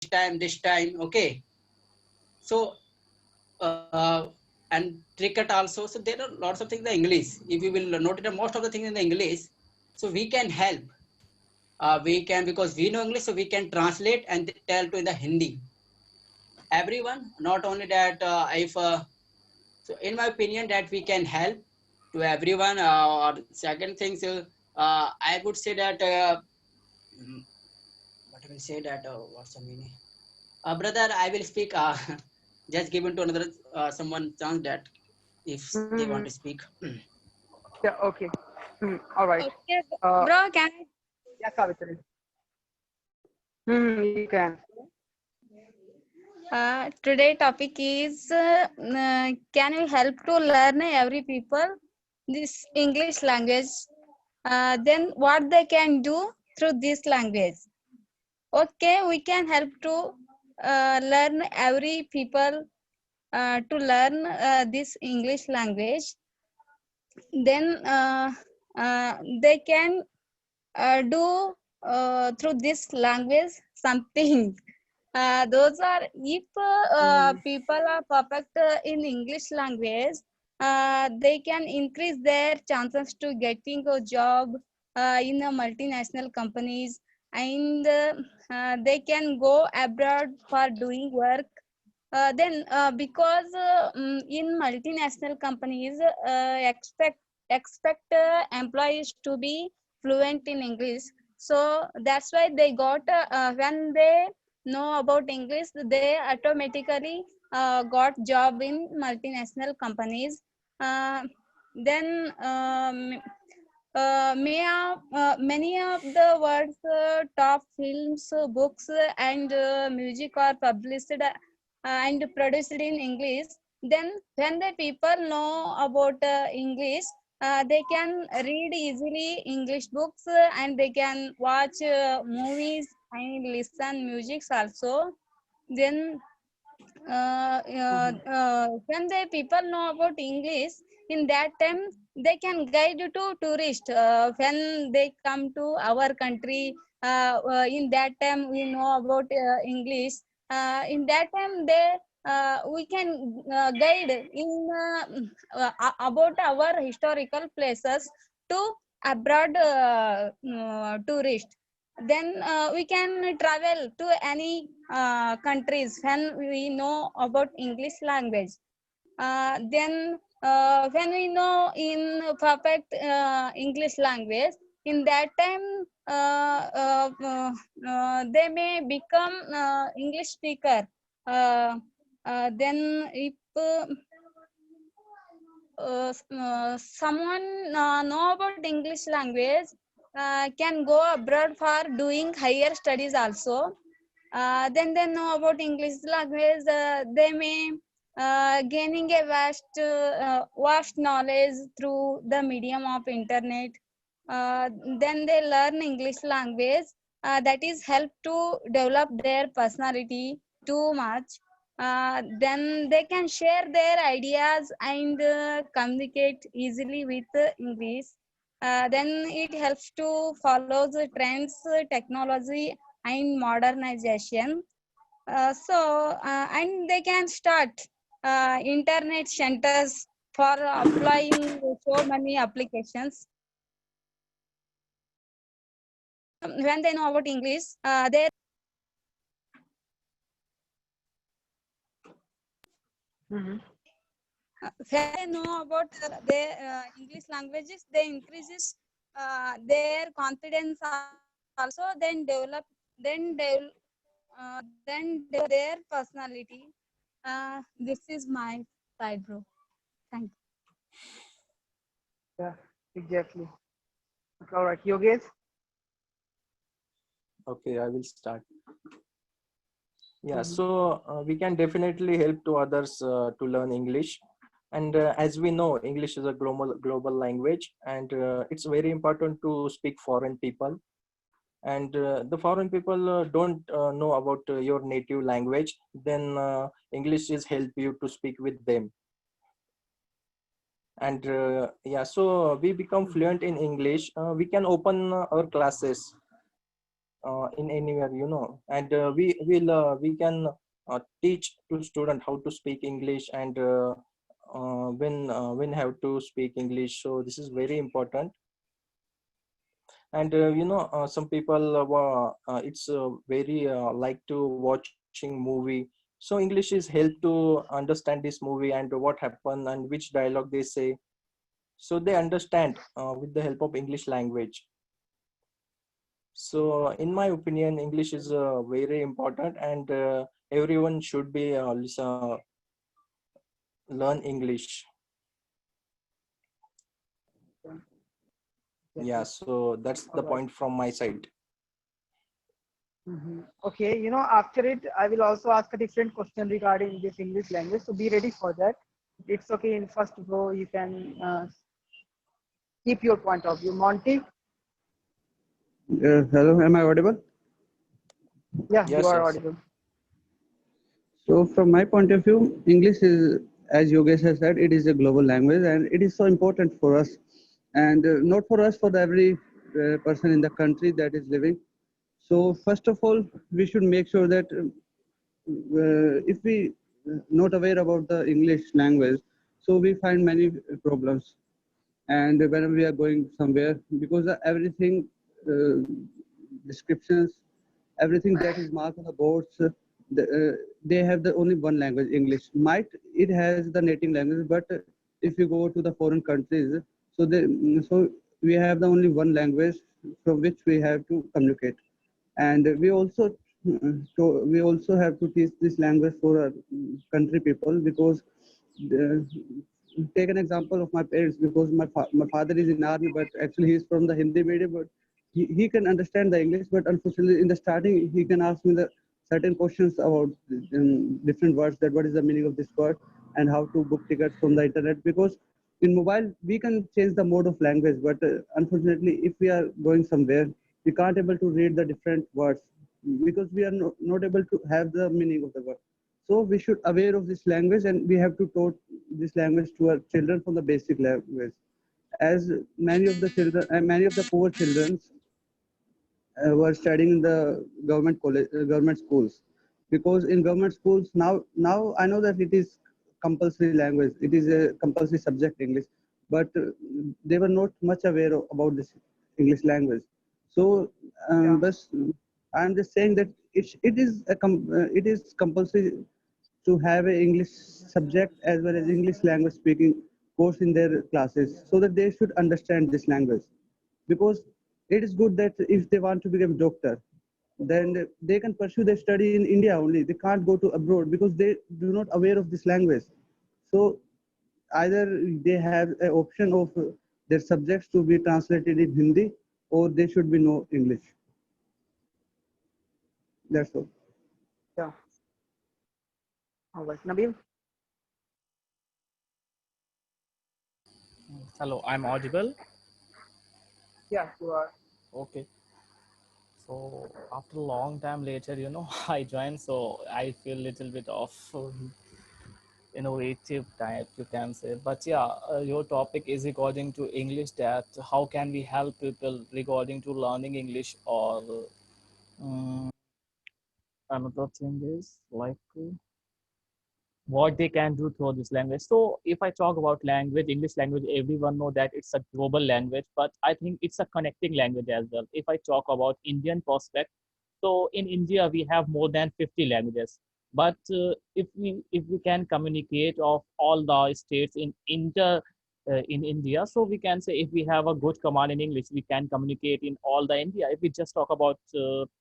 this time, okay. So and cricket also. So there are lots of things in the English. If you will note it, most of the things in the English, so we can help. We can, because we know English, so we can translate and tell to in the Hindi. Everyone, not only that. If So, in my opinion, that we can help to everyone. Or second thing, so I would say that. What I will say that. What's the meaning? Brother, I will speak. Just given to another someone chance that if they want to Mm-hmm. speak. Yeah, okay. All right. Okay, Uh, bro, can yeah, Savitri. You can. today topic is can you help to learn every people this English language? Then what they can do through this language? Okay, we can help to learn every people to learn this English language. Then they can do through this language something. Those are if people are perfect in English language, they can increase their chances to getting a job in a multinational companies, and they can go abroad for doing work. Because in multinational companies expect employees to be fluent in English, so that's why they got when they know about English, they automatically got job in multinational companies. Uh, then many of the world's top films, books, and music are published and produced in English. Then, when the people know about English, they can read easily English books and they can watch movies and listen music also. Then when the people know about English, in that time they can guide to tourist when they come to our country. In that time we know about English. In that time they we can guide in about our historical places to abroad tourist. Then we can travel to any countries when we know about English language. Then when we know in perfect English language, in that time they may become English speaker. Then if someone know about English language, can go abroad for doing higher studies also. Then they know about English language, they may gaining a vast knowledge through the medium of internet. Then they learn English language, that is help to develop their personality too much. Then they can share their ideas and communicate easily with English. Then it helps to follow the trends, technology, and modernization. And they can start internet centers for applying so many applications. When they know about English, they when they know about their English languages, they increases their confidence also. Then develop their personality. This is my side, bro. Thank you. Yeah, exactly. Okay, all right, Yogesh. Okay, I will start. Yeah, so we can definitely help to others to learn English. And as we know, English is a global language, and it's very important to speak foreign people. And the foreign people don't know about your native language, then English is help you to speak with them. And yeah, so we become fluent in English. We can open our classes in anywhere, you know, and we can teach to student how to speak English, and when have to speak English. So this is very important. And some people it's very like to watching movie, so English is help to understand this movie and what happened and which dialogue they say, so they understand with the help of English language. So in my opinion, English is very important, and everyone should be learn English. Yeah, so that's the All right. point from my side. Okay, after it, I will also ask a different question regarding this English language. So be ready for that. It's okay. In first go, you can keep your point of view. Monty, Hello, am I audible? yeah, you Yes, are yes. audible. So, from my point of view, English is, as Yogesh has said, it is a global language and it is so important for us, and not for us, for every person in the country that is living. So, first of all, we should make sure that if we not aware about the English language, so we find many problems. And whenever we are going somewhere, because everything descriptions, everything that is marked on the boards, they have the only one language, English. Might it has the native language, but if you go to the foreign countries, so we have the only one language from which we have to communicate. And we also have to teach this language for our country people, because uh, take an example of my parents, because my father is in army, but actually he is from the Hindi medium, but he can understand the English, but unfortunately in the starting he can ask me the certain questions about different words, that what is the meaning of this word and how to book tickets from the internet, because in mobile we can change the mode of language, but unfortunately if we are going somewhere we can't able to read the different words, because we are not able to have the meaning of the word. So we should aware of this language, and we have to taught this language to our children from the basic language, as many of the children and many of the poor children were studying in the government college, government schools, because in government schools now I know that it is compulsory language, it is a compulsory subject English, but they were not much aware about this English language. So Yeah, but I'm just saying that it is compulsory to have an English subject as well as English language speaking course in their classes, so that they should understand this language. Because it is good that if they want to become doctor, then they can pursue their study in India only. They can't go to abroad because they do not aware of this language. So either they have an option of their subjects to be translated in Hindi, or they should be know English. That's all. yeah. All right, Nabil. Hello, I'm audible. Yeah, you are. Okay. So after a long time later, I joined, so I feel a little bit of innovative type, you can say. But yeah, your topic is regarding to English, that how can we help people regarding to learning English, or um, another thing is like what they can do through this language. So if I talk about language, English language, everyone know that it's a global language, but I think it's a connecting language as well. If I talk about Indian perspective, so in India we have more than 50 languages. But if we can communicate of all the states in India, so we can say if we have a good command in English, we can communicate in all the India. If we just talk about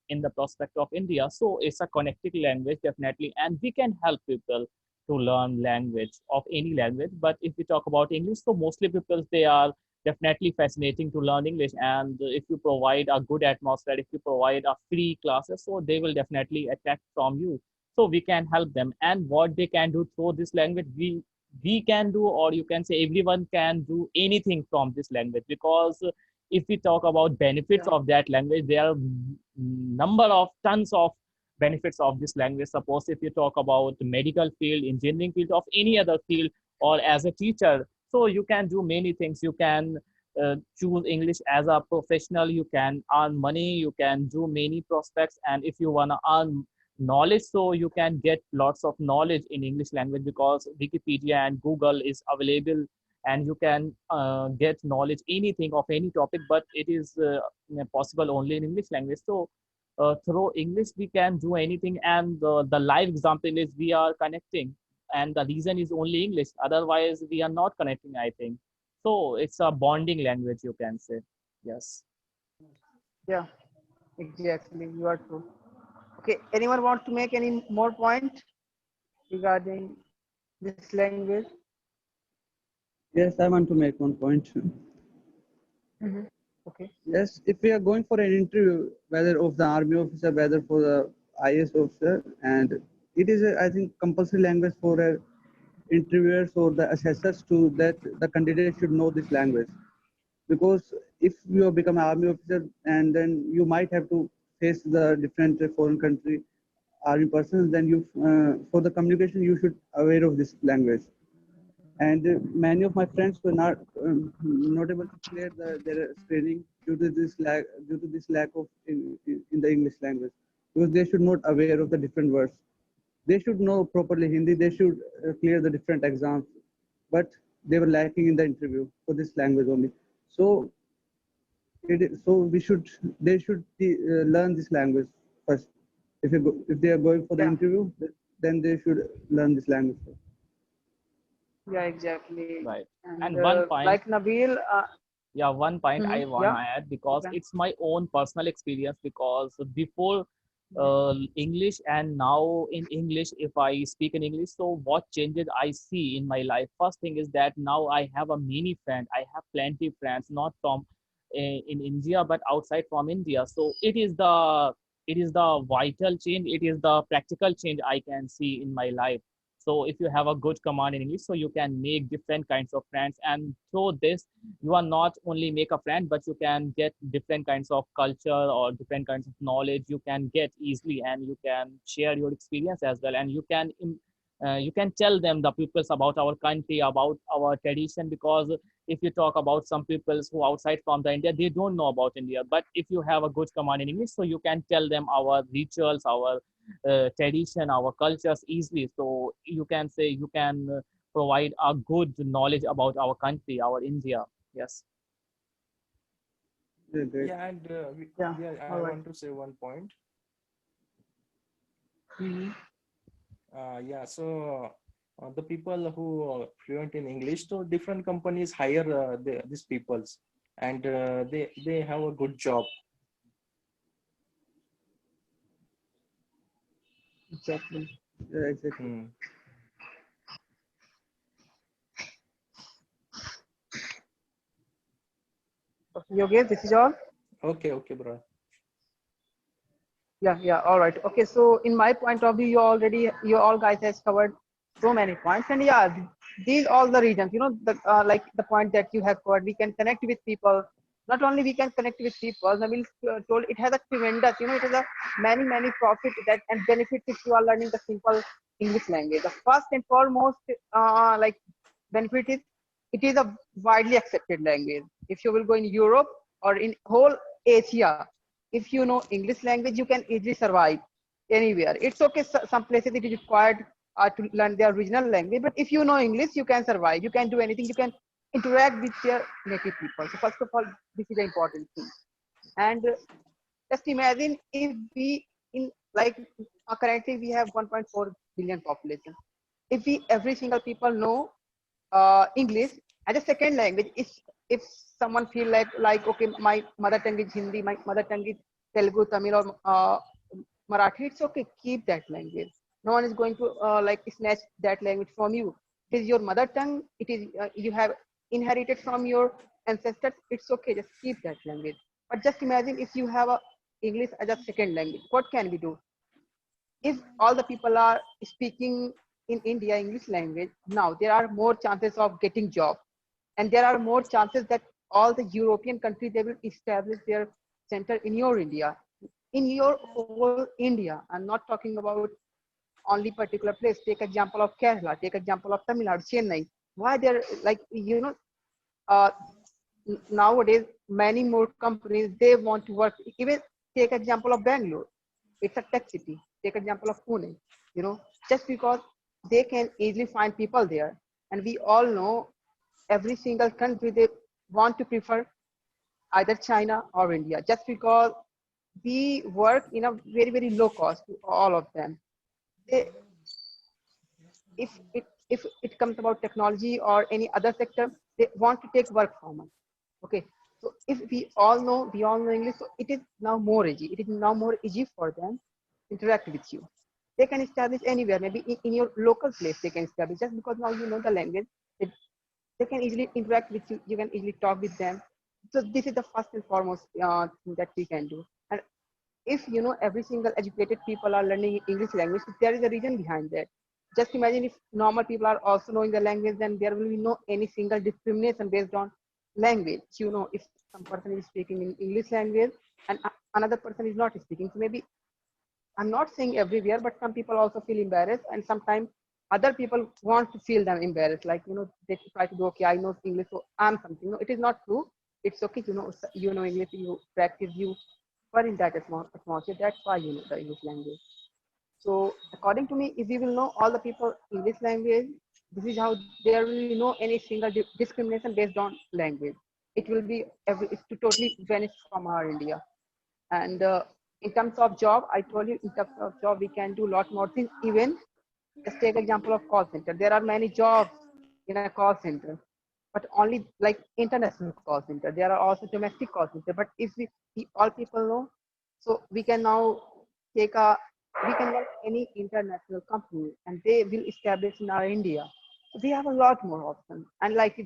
in the prospect of India, so it's a connecting language definitely, and we can help people to learn language of any language. But if we talk about English, so mostly people, they are definitely fascinating to learn English. And if you provide a good atmosphere, if you provide a free classes, so they will definitely attract from you. So we can help them. And what they can do through this language, we can do, or you can say everyone can do anything from this language. Because if we talk about benefits Yeah, of that language, there are number of tons of benefits of this language. Suppose if you talk about the medical field, engineering field, of any other field, or as a teacher, so you can do many things. You can choose English as a professional, you can earn money, you can do many prospects, and if you want to earn knowledge, so you can get lots of knowledge in English language because Wikipedia and Google is available, and you can get knowledge anything of any topic, but it is possible only in English language. So through English we can do anything, and the live example is we are connecting, and the reason is only English, otherwise we are not connecting, I think. So it's a bonding language, you can say. Yes. Yeah, exactly. You are true. Okay, anyone want to make any more point regarding this language? Yes, I want to make one point. Okay. Yes, if we are going for an interview, whether of the army officer, whether for the IS officer, and it is, I think, compulsory language for interviewers or the assessors to that the candidate should know this language. Because if you become an army officer and then you might have to face the different foreign country army persons, then you for the communication you should aware of this language. And many of my friends were not able to clear their screening due to this lack of in the English language, because they should not aware of the different words. They should know properly Hindi. They should clear the different exams, but they were lacking in the interview for this language only. So so they should learn this language first. If they are going for the Yeah. interview, then they should learn this language first. Yeah, exactly. Right. And And one point, like Nabil, yeah, one point I want yeah, to add, because okay. it's my own personal experience, because before English and now in English, if I speak in English, so what changes I see in my life? First thing is that now I have a many friend. I have plenty friends, not from in India, but outside from India. So it is the vital change. It is the practical change I can see in my life. So if you have a good command in English, so you can make different kinds of friends, and through this you are not only make a friend, but you can get different kinds of culture or different kinds of knowledge you can get easily, and you can share your experience as well, and you can tell them the peoples about our country, about our tradition, because if you talk about some peoples who outside from the India, they don't know about India, but if you have a good command in English, so you can tell them our rituals, our tradition, our cultures easily. So you can say you can provide a good knowledge about our country, our India. Yes. Yeah, great. Yeah, and Yeah, yeah, I all right. want to say one point. Yeah, so the people who are fluent in English, so different companies hire these peoples, and they have a good job. Exactly. Yeah, exactly. Hmm. Okay, Yogesh, this is all. Okay, bro. Yeah, all right. Okay, so in my point of view, you all guys has covered so many points, and yeah, these all the reasons, the like the point that you have covered, we can connect with people. Not only we can connect with people, Nabil told it has a tremendous, it has a many profit that and benefits if you are learning the simple English language. The first and foremost, like benefit is it is a widely accepted language. If you will go in Europe or in whole Asia, if you know English language, you can easily survive anywhere. It's okay, some places it is required to learn their original language, but if you know English, you can survive. You can do anything. You can interact with their native people. So first of all, this is the important thing. And just imagine if we in like currently we have 1.4 billion population. If we every single people know English as a second language, if someone feel like okay, my mother tongue is Hindi, my mother tongue is Telugu, Tamil, or Marathi, it's okay. Keep that language. No one is going to like snatch that language from you. It is your mother tongue. It is you have inherited from your ancestors. It's okay. Just keep that language. But just imagine if you have a English as a second language. What can we do? If all the people are speaking in India English language, now there are more chances of getting job, and there are more chances that all the European countries they will establish their center in your India, in your whole India. I'm not talking about only particular place. Take example of Kerala. Take example of Tamil Nadu, Chennai. Why they're like uh, nowadays many more companies, they want to work. Even take example of Bangalore, it's a tech city. Take example of Pune, you know, just because they can easily find people there. And we all know every single country, they want to prefer either China or India, just because we work in a very, very low cost to all of them. They, if it comes about technology or any other sector, they want to take work from us. Okay, so if we all know English, so it is now more easy. It is now more easy for them to interact with you. They can establish anywhere, maybe in your local place. They can establish just because now you know the language. It, they can easily interact with you. You can easily talk with them. So this is the first and foremost thing that we can do. And if you know every single educated people are learning English language, there is a reason behind that. Just imagine if normal people are also knowing the language, then there will be no any single discrimination based on language. You know, if some person is speaking in English language and another person is not speaking, so maybe I'm not saying everywhere, but some people also feel embarrassed, and sometimes other people want to feel them embarrassed. Like, you know, they try to do, okay, I know English, so I'm something. No, it is not true. It's okay to know, you know English, you practice, you were in that atmosphere. That's why you know the English language. So according to me, if we will know all the people English language, this is how there will be no any single discrimination based on language. It will be it's to totally vanish from our India. And in terms of job, I told you in terms of job, we can do a lot more things. Even just take example of call center. There are many jobs in a call center, but only like international call center. There are also domestic call center. But if we all people know, so we can now take a we can work any international company and they will establish in our India. So we have a lot more options. And like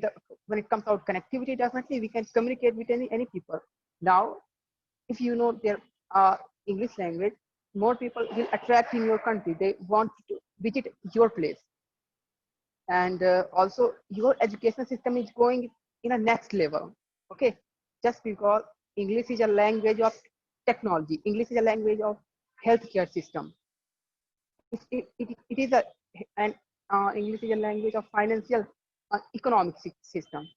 when it comes out connectivity, definitely we can communicate with any people. Now, if you know their English language, more people will attract in your country. They want to visit your place. And also your education system is going in a next level. Okay, just because English is a language of technology, English is a language of healthcare system. It is a and English is a language of financial economic system.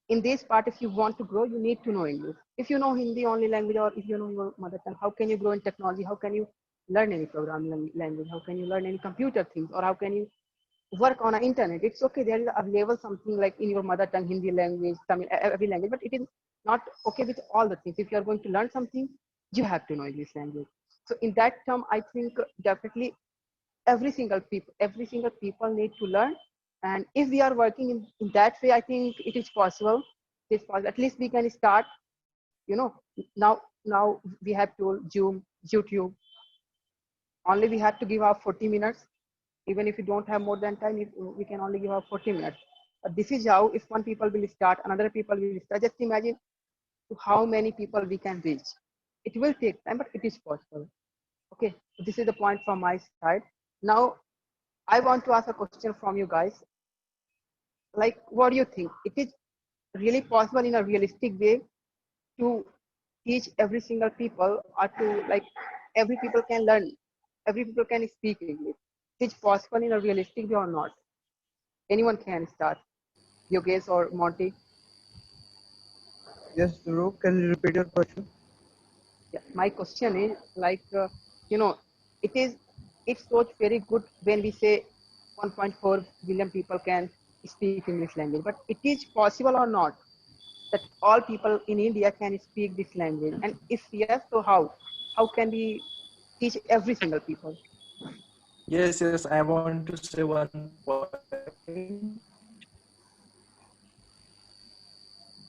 In this part, if you want to grow, you need to know English. If you know Hindi only language, or if you know your mother tongue, how can you grow in technology? How can you learn any programming language? How can you learn any computer things? Or how can you work on the internet? It's okay, there is available something like in your mother tongue, Hindi language, Tamil, every language, but it is not okay with all the things. If you are going to learn something, you have to know English language. So in that term, I think definitely every single people need to learn. And if we are working in that way, I think it is possible. It's possible. At least we can start, you know, now we have to Zoom, YouTube. Only we have to give out 40 minutes. Even if you don't have more than time, we can only give out 40 minutes. But this is how, if one people will start, another people will start. Just imagine to how many people we can reach. It will take time, but it is possible. Okay, so this is the point from my side. Now, I want to ask a question from you guys. Like, what do you think? It is really possible in a realistic way to teach every single people, or to like every people can learn, every people can speak English. Is it possible in a realistic way or not? Anyone can start. Yogesh or Monty? Yes, Dhruv, can you repeat your question? Yeah, my question is like, you know, it's so very good when we say 1.4 billion people can speak English language, but it is possible or not that all people in India can speak this language? And if yes, so how? How can we teach every single people? Yes, I want to say one point.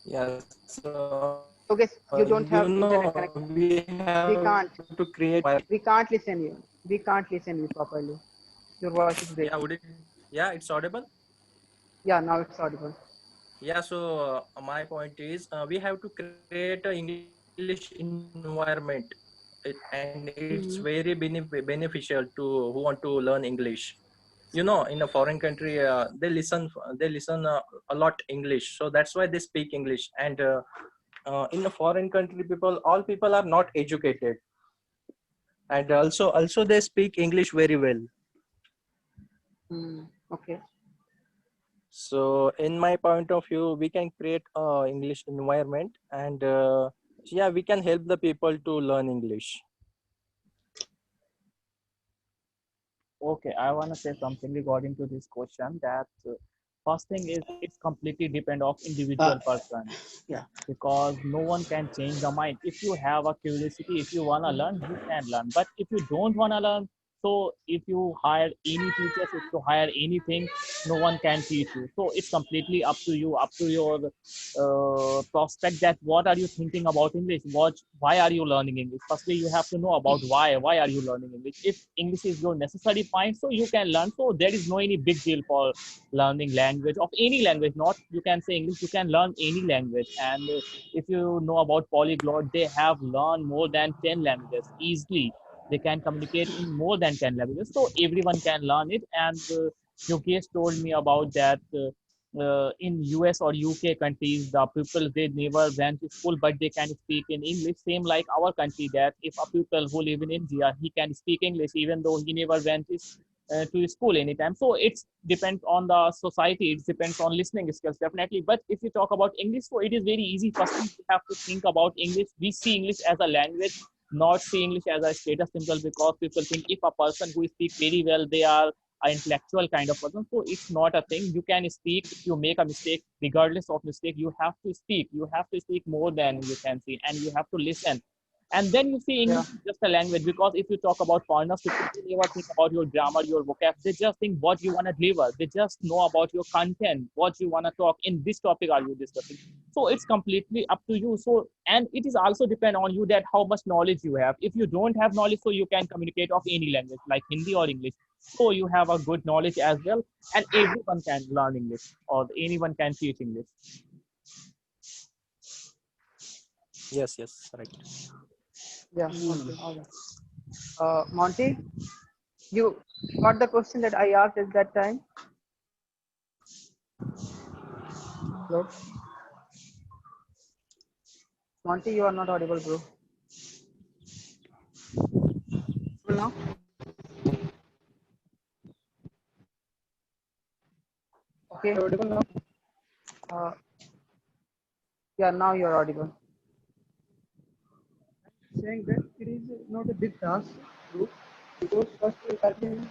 Yes, Yogesh, you don't you have internet know, connection. we We have can't. to create. We can't listen you. We can't listen you properly. Your voice is Yeah, breaking. yeah, it's audible. Yeah, now it's audible. Yeah, so my point is, we have to create an English environment, and it's very Mm-hmm. beneficial to who want to learn English. You know, in a foreign country, they listen a lot English, so that's why they speak English. And in a foreign country, all people are not educated, and also they speak English very well. Okay. So in my point of view, we can create a English environment, and yeah, we can help the people to learn English. Okay, I want to say something regarding to this question that first thing is it's completely depend of individual person Yeah. because no one can change the mind. If you have a curiosity, if you want to learn, you can learn. But if you don't want to learn, so if you hire any teachers, if you hire anything, no one can teach you. So it's completely up to you, up to your prospect that what are you thinking about English? Why are you learning English? Firstly, you have to know about why. Why are you learning English? If English is your necessary point, so you can learn. So there is no any big deal for learning language of any language. Not you can say English, you can learn any language. And if you know about polyglot, they have learned more than 10 languages easily. They can communicate in more than 10 languages, so everyone can learn it. And Yogesh told me about that in US or UK countries, the people they never went to school, but they can speak in English. Same like our country, that if a people who live in India, he can speak English even though he never went to school anytime. So it depends on the society. It depends on listening skills, definitely. But if you talk about English, so it is very easy. Firstly, you have to think about English. We see English as a language, not see English as a status symbol, because people think if a person who speaks very well, they are an intellectual kind of person. So it's not a thing. You can speak. If you make a mistake, regardless of mistake, you have to speak. You have to speak more than you can see, and you have to listen. And then you see English is just a language, because if you talk about foreigners, people they never think about your grammar, your vocab. They just think what you want to deliver. They just know about your content, what you want to talk. In this topic are you discussing? So it's completely up to you. So, and it is also depend on you that how much knowledge you have. If you don't have knowledge, so you can communicate of any language like Hindi or English. So you have a good knowledge as well, and everyone can learn English, or anyone can teach English. Yes, right. Yeah. Okay. All right. Monty, you got the question that I asked at that time? Hello? Monty, you are not audible, bro. Now, Okay. audible now? Uh, yeah, now you're audible. Saying that it is not a big task to, because first I think